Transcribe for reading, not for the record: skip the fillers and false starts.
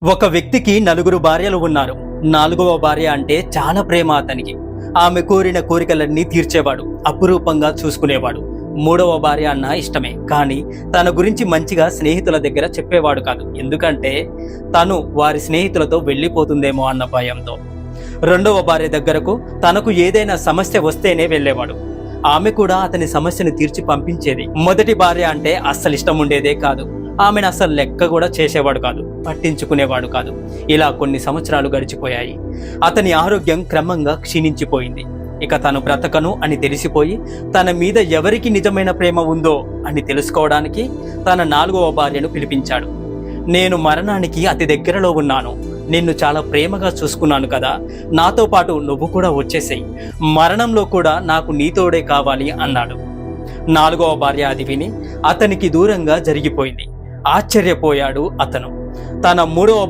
ఒక వ్యక్తికి నలుగురు భార్యలు ఉన్నారు. నాలుగవ భార్య అంటే చాలా ప్రేమ అతనికి. ఆమె కోరిన కోరికలన్నీ తీర్చేవాడు, అపురూపంగా చూసుకునేవాడు. మూడవ భార్య అన్న ఇష్టమే, కానీ తన గురించి మంచిగా స్నేహితుల దగ్గర చెప్పేవాడు కాదు. ఎందుకంటే తను వారి స్నేహితులతో వెళ్ళిపోతుందేమో అన్న భయంతో. రెండవ భార్య దగ్గరకు తనకు ఏదైనా సమస్య వస్తేనే వెళ్ళేవాడు. ఆమె కూడా అతని సమస్యను తీర్చి పంపించేది. మొదటి భార్య అంటే అస్సలు ఇష్టం ఉండేదే కాదు. ఆమెను అసలు లెక్క కూడా చేసేవాడు కాదు, పట్టించుకునేవాడు కాదు. ఇలా కొన్ని సంవత్సరాలు గడిచిపోయాయి. అతని ఆరోగ్యం క్రమంగా క్షీణించిపోయింది. ఇక తను బ్రతకను అని తెలిసిపోయి తన మీద ఎవరికి నిజమైన ప్రేమ ఉందో అని తెలుసుకోవడానికి తన నాలుగవ భార్యను పిలిపించాడు. నేను మరణానికి అతి దగ్గరలో ఉన్నాను, నిన్ను చాలా ప్రేమగా చూసుకున్నాను కదా, నాతో పాటు నువ్వు కూడా వచ్చేసేయి, మరణంలో కూడా నాకు నీతోడే కావాలి అన్నాడు. నాలుగవ భార్య అది విని అతనికి దూరంగా జరిగిపోయింది. ఆశ్చర్యపోయాడు అతను. తన మూడవ